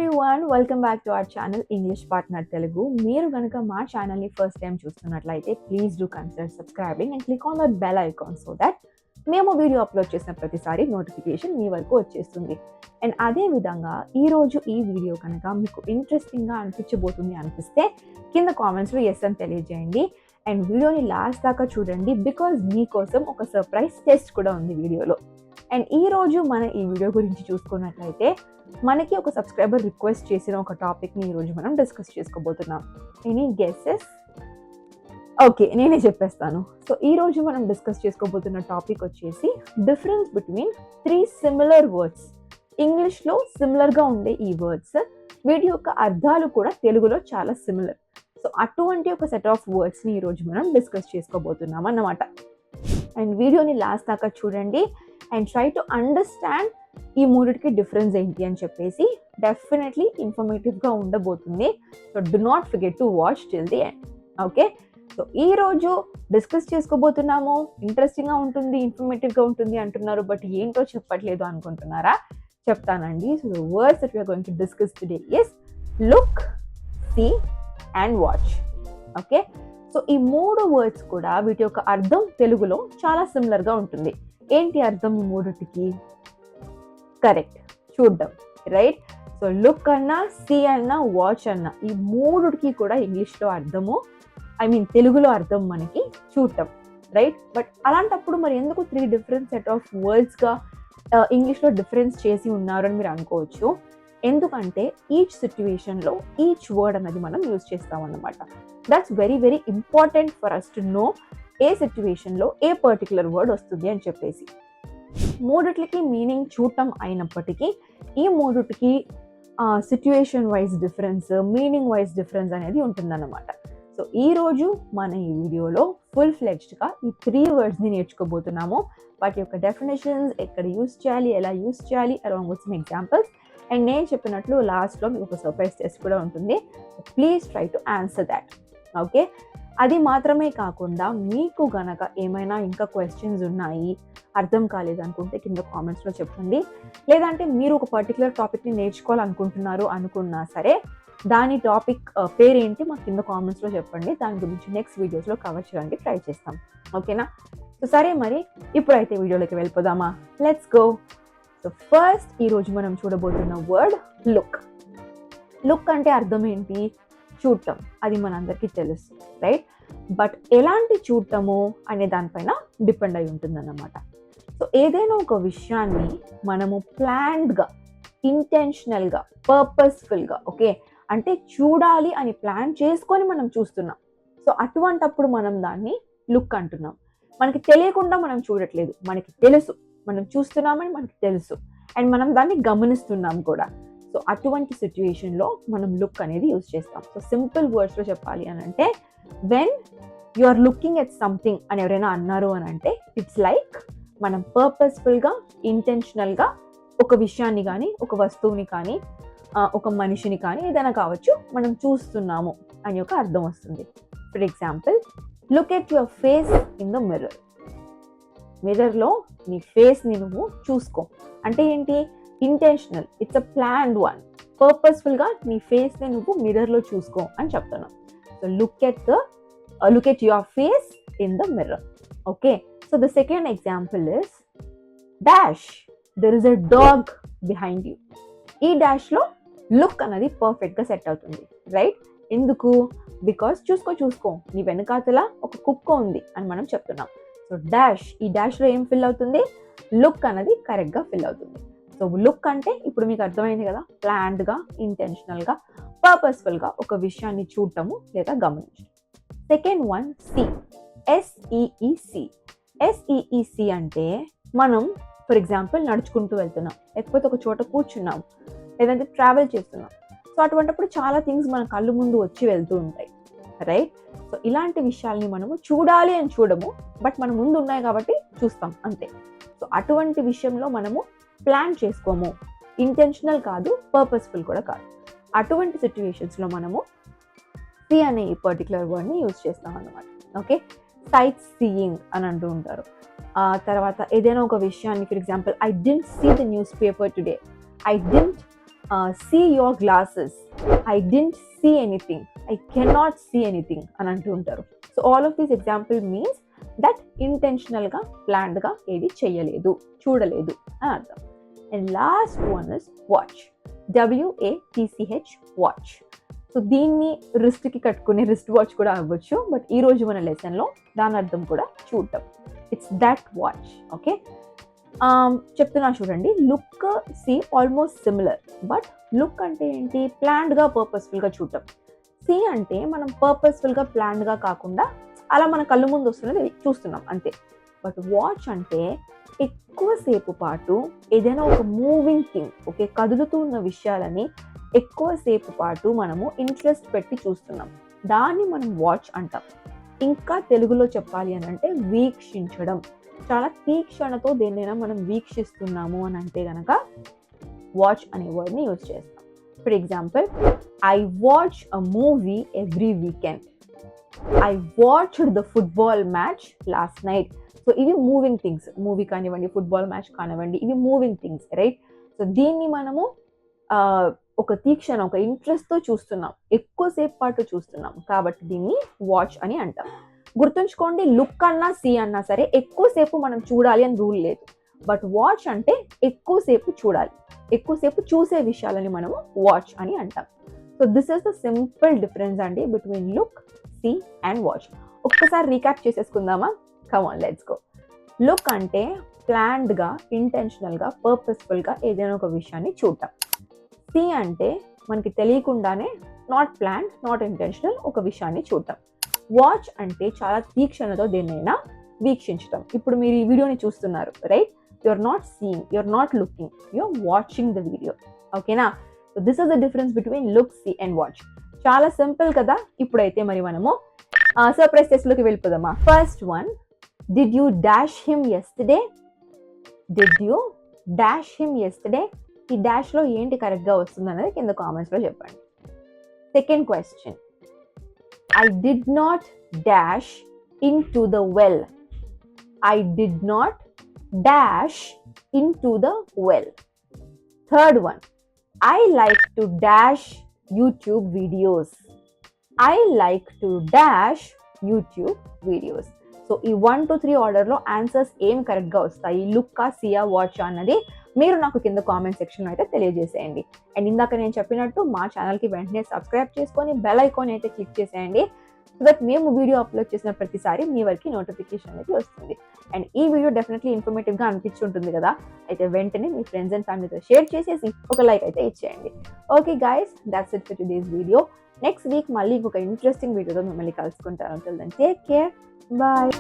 Everyone, welcome back to our channel English partner Telugu. మీరు కనుక మా ఛానల్ని ఫస్ట్ టైం చూస్తున్నట్లయితే please do consider subscribing and click on that bell icon so that మేము video upload చేసిన ప్రతిసారి నోటిఫికేషన్ మీ వరకు వచ్చేస్తుంది. అండ్ అదేవిధంగా ఈరోజు ఈ వీడియో కనుక మీకు ఇంట్రెస్టింగ్గా అనిపించబోతుంది అనిపిస్తే కింద కామెంట్స్లో ఎస్ అని తెలియజేయండి. అండ్ వీడియోని లాస్ట్ దాకా చూడండి, బికాజ్ మీకోసం ఒక సర్ప్రైజ్ టెస్ట్ కూడా ఉంది వీడియోలో. అండ్ ఈరోజు మన ఈ వీడియో గురించి చూసుకున్నట్లయితే మనకి ఒక సబ్స్క్రైబర్ రిక్వెస్ట్ చేసిన ఒక టాపిక్ని ఈరోజు మనం డిస్కస్ చేసుకోబోతున్నాం. Any guesses? ఓకే, నేనే చెప్పేస్తాను. సో ఈరోజు మనం డిస్కస్ చేసుకోబోతున్న టాపిక్ వచ్చేసి డిఫరెన్స్ బిట్వీన్ 3 సిమిలర్ వర్డ్స్. ఇంగ్లీష్లో సిమిలర్గా ఉండే ఈ వర్డ్స్, వీటి యొక్క అర్థాలు కూడా తెలుగులో చాలా సిమిలర్. సో అటువంటి ఒక సెట్ ఆఫ్ వర్డ్స్ని ఈరోజు మనం డిస్కస్ చేసుకోబోతున్నాం అన్నమాట. అండ్ వీడియోని లాస్ట్ దాకా చూడండి అండ్ ట్రై టు అండర్స్టాండ్ ఈ మూడిటికి డిఫరెన్స్ ఏంటి అని చెప్పేసి. డెఫినెట్లీ ఇన్ఫర్మేటివ్గా ఉండబోతుంది. So do not forget to watch till the end. Okay, so ఈరోజు డిస్కస్ చేసుకోబోతున్నాము. ఇంట్రెస్టింగ్గా ఉంటుంది, ఇన్ఫర్మేటివ్గా ఉంటుంది అంటున్నారు, బట్ ఏంటో చెప్పట్లేదు అనుకుంటున్నారా? చెప్తానండి. So the words that we are going to discuss today is look, see and watch. Okay, so ఈ 3 వర్డ్స్ కూడా వీటి యొక్క అర్థం తెలుగులో చాలా సిమిలర్గా ఉంటుంది. ఏంటి అర్థం ఈ మూడిటికి? కరెక్ట్, చూడడం. రైట్. సో లుక్ అన్నా, సీ అన్నా, వాచ్ అన్నా, ఈ మూడిటికి కూడా ఇంగ్లీష్లో అర్థము, తెలుగులో అర్థం మనకి చూడటం. రైట్. బట్ అలాంటప్పుడు మరి ఎందుకు 3 డిఫరెంట్ సెట్ ఆఫ్ వర్డ్స్గా ఇంగ్లీష్లో డిఫరెన్స్ చేసి ఉన్నారు అని మీరు అనుకోవచ్చు. ఎందుకంటే ఈచ్ సిచ్యువేషన్లో ఈచ్ వర్డ్ అనేది మనం యూజ్ చేస్తామన్నమాట. That's very very important for us to know ఏ సిచ్యువేషన్లో ఏ పర్టికులర్ వర్డ్ వస్తుంది అని చెప్పేసి. మూడిట్లకి మీనింగ్ చూడటం అయినప్పటికీ ఈ మూడిటికి situation wise difference, meaning wise difference అనేది ఉంటుందన్నమాట. సో ఈరోజు మన ఈ వీడియోలో ఫుల్ ఫ్లెడ్జ్డ్గా ఈ 3 వర్డ్స్ని నేర్చుకోబోతున్నాము. వాటి యొక్క డెఫినేషన్స్, ఎక్కడ యూజ్ చేయాలి, ఎలా యూజ్ చేయాలి, along with some examples. And నేను చెప్పినట్లు లాస్ట్లో మీకు ఒక సర్ప్రైజ్ టెస్ట్ కూడా ఉంటుంది. Please try to answer that. Okay, అది మాత్రమే కాకుండా మీకు గనక ఏమైనా ఇంకా క్వశ్చన్స్ ఉన్నాయి, అర్థం కాలేదు అనుకుంటే కింద కామెంట్స్లో చెప్పండి. లేదంటే మీరు ఒక పర్టికులర్ టాపిక్ని నేర్చుకోవాలనుకుంటున్నారు అనుకున్నా సరే, దాని టాపిక్ పేరేంటి మాకు కింద కామెంట్స్లో చెప్పండి. దాని గురించి నెక్స్ట్ వీడియోస్లో కవర్ చేయడానికి ట్రై చేస్తాం. ఓకేనా? సో సరే, మరి ఇప్పుడైతే వీడియోలోకి వెళ్ళిపోదామా? Let's go. సో ఫస్ట్ ఈరోజు మనం చూడబోతున్న వర్డ్ లుక్. లుక్ అంటే అర్థం ఏంటి? చూడటం. అది మనందరికీ తెలుసు. రైట్. బట్ ఎలాంటి చూడటము అనే దానిపైన డిపెండ్ అయి ఉంటుందన్నమాట. సో ఏదైనా ఒక విషయాన్ని మనము ప్లాన్డ్గా, ఇంటెన్షనల్గా, పర్పస్ఫుల్గా, ఓకే, అంటే చూడాలి అని ప్లాన్ చేసుకొని మనం చూస్తున్నాం. సో అటువంటప్పుడు మనం దాన్ని లుక్ అంటున్నాం. మనకి తెలియకుండా మనం చూడట్లేదు, మనకి తెలుసు మనం చూస్తున్నామని మనకి తెలుసు, అండ్ మనం దాన్ని గమనిస్తున్నాం కూడా. సో అటువంటి సిచ్యువేషన్లో మనం లుక్ అనేది యూజ్ చేస్తాం. సో సింపుల్ వర్డ్స్లో చెప్పాలి అని అంటే, when you are looking at something అని ఎవరైనా అన్నారు అని అంటే, ఇట్స్ లైక్ మనం పర్పస్ఫుల్గా, ఇంటెన్షనల్గా ఒక విషయాన్ని కానీ, ఒక వస్తువుని కానీ, ఒక మనిషిని కానీ, ఏదైనా కావచ్చు, మనం చూస్తున్నాము అని ఒక అర్థం వస్తుంది. For example, look at your face in the mirror. మిర్రర్లో నీ ఫేస్ని నువ్వు చూసుకో అంటే ఏంటి? Intentional, it's a planned one. పర్పస్ఫుల్గా నీ ఫేస్ని నువ్వు మిర్రర్లో చూసుకో అని చెప్తున్నావు. So look at your face in the mirror. Okay, so the second example is dash. There is a dog behind you. ఈ డాష్లో లుక్ అనేది పర్ఫెక్ట్గా సెట్ అవుతుంది. రైట్. ఎందుకు? బికాస్ చూసుకో నీ వెనకాతల ఒక కుక్క ఉంది అని మనం చెప్తున్నాం. సో డాష్, ఈ డాష్లో ఏం ఫిల్ అవుతుంది? లుక్ అనేది కరెక్ట్గా ఫిల్ అవుతుంది. సో లుక్ అంటే ఇప్పుడు మీకు అర్థమైంది కదా, ప్లాన్డ్గా, ఇంటెన్షనల్గా, పర్పస్ఫుల్గా ఒక విషయాన్ని చూడటము లేదా గమనించడం. Second one see. S E E see. S E E see అంటే మనం ఫర్ ఎగ్జాంపుల్ నడుచుకుంటూ వెళ్తున్నాం, లేకపోతే ఒక చోట కూర్చున్నాం, లేదంటే ట్రావెల్ చేస్తున్నాం. సో అటువంటిప్పుడు చాలా థింగ్స్ మన కళ్ళు ముందు వచ్చి వెళ్తూ ఉంటాయి. రైట్. సో ఇలాంటి విషయాల్ని మనము చూడాలి అని చూడము, బట్ మన ముందు ఉన్నాయి కాబట్టి చూస్తాం అంతే. సో అటువంటి విషయంలో మనము ప్లాన్ చేసుకోము, ఇంటెన్షనల్ కాదు, పర్పస్ఫుల్ కూడా కాదు. అటువంటి సిచ్యువేషన్స్లో మనము సి అనే ఈ పర్టికులర్ వర్డ్ని యూజ్ చేస్తాం అన్నమాట. ఓకే, సైట్ సీయింగ్ అని అంటూ ఉంటారు. తర్వాత ఏదైనా ఒక విషయాన్ని, for example, I didn't see the newspaper today. I didn't see your glasses, I didn't see anything, I cannot see anything అని అంటూ ఉంటారు. So all of these example means that ఇంటెన్షనల్గా ప్లాన్డ్గా ఏది చేయలేదు, చూడలేదు అని అర్థం. And last one is watch, WATCH, watch. So దీన్ని రిస్ట్కి కట్టుకునే రిస్ట్ వాచ్ కూడా అవ్వచ్చు, బట్ ఈరోజు మన లెసన్లో దాని అర్థం కూడా చూడటం. It's that watch. ఓకే, చెప్తున్నా చూడండి. Look, see almost similar, but look అంటే ఏంటి, ప్లాన్డ్గా పర్పస్ఫుల్గా చూడటం. సి అంటే మనం పర్పస్ఫుల్గా ప్లాన్డ్గా కాకుండా అలా మన కళ్ళు ముందు వస్తున్నది చూస్తున్నాం అంతే. బట్ వాచ్ అంటే ఎక్కువసేపు పాటు ఏదైనా ఒక మూవింగ్ థింగ్, ఓకే, కదులుతూ ఉన్న విషయాలని ఎక్కువసేపు పాటు మనము ఇంట్రెస్ట్ పెట్టి చూస్తున్నాం, దాన్ని మనం వాచ్ అంటాం. ఇంకా తెలుగులో చెప్పాలి అని అంటే వీక్షించడం. చాలా తీక్షణతో దేన్నైనా మనం వీక్షిస్తున్నాము అని అంటే కనుక వాచ్ అనే వర్డ్ని యూజ్ చేస్తాం. For example, I watch a movie every weekend, I watched the football match last night. So ఇవి మూవింగ్ థింగ్స్, మూవీ కానివ్వండి, ఫుట్బాల్ మ్యాచ్ కానివ్వండి, ఇవి మూవింగ్ థింగ్స్, రైట్? సో దీన్ని మనము ఒక తీక్షణ, ఒక ఇంట్రెస్ట్తో చూస్తున్నాం, ఎక్కువసేపు పాటు చూస్తున్నాం, కాబట్టి దీన్ని వాచ్ అని అంటాం. గుర్తుంచుకోండి, లుక్ అన్నా సి అన్నా సరే ఎక్కువసేపు మనం చూడాలి అని రూల్ లేదు. బట్ వాచ్ అంటే ఎక్కువసేపు చూడాలి, ఎక్కువసేపు చూసే విషయాలని మనము వాచ్ అని అంటాం. So this is the simple difference అండి between look, see and watch. ఒక్కసారి రీక్యాప్ చేసేసుకుందామా? Come on, let's go. Look అంటే ప్లాన్డ్గా, ఇంటెన్షనల్గా, పర్పస్ఫుల్గా ఏదైనా ఒక విషయాన్ని చూడటం. సి అంటే మనకి తెలియకుండానే, నాట్ ప్లాన్డ్, నాట్ ఇంటెన్షనల్, ఒక విషయాన్ని చూడటం. వాచ్ అంటే చాలా తీక్షణతో దేన్నైనా వీక్షించటం. ఇప్పుడు మీరు ఈ వీడియోని చూస్తున్నారు, right? You are not seeing, you are not looking, you are watching the video. ఓకేనా? So this is the difference between look, see and watch. చాలా సింపుల్ కదా. ఇప్పుడైతే మరి మనము సర్ప్రైజ్ టెస్ట్లోకి వెళ్ళిపోదామా? First one, did you dash him yesterday? Did you dash him yesterday? ఈ డాష్లో ఏంటి కరెక్ట్గా వస్తుంది అనేది కింద కామెంట్స్లో చెప్పండి. Second question, I did not dash into the well. I did not dash into the well. Third one, I like to dash YouTube videos. I like to dash YouTube videos. So ఈ 1 to 3 ఆర్డర్లో answers ఏం కరెక్ట్గా వస్తాయి, లుక్కా, సియా, watch అన్నది మీరు నాకు కింద comment సెక్షన్లో అయితే తెలియజేసేయండి. అండ్ ఇందాక నేను చెప్పినట్టు మా ఛానల్కి వెంటనే సబ్స్క్రైబ్ చేసుకొని బెల్ ఐకాన్ అయితే క్లిక్ చేసేయండి, సో దట్ మేము వీడియో అప్లోడ్ చేసిన ప్రతిసారి మీ వరకు నోటిఫికేషన్ అనేది వస్తుంది. అండ్ ఈ వీడియో డెఫినెట్లీ ఇన్ఫర్మేటివ్గా అనిపించుంటుంది కదా, అయితే వెంటనే మీ ఫ్రెండ్స్ అండ్ ఫ్యామిలీతో షేర్ చేసేసి ఒక లైక్ అయితే ఇచ్చేయండి. Okay guys, that's it for today's video. Next week మళ్ళీ ఇంకొక ఇంట్రెస్టింగ్ వీడియోతో మిమ్మల్ని కలుసుకుంటాను. Till then take care, bye.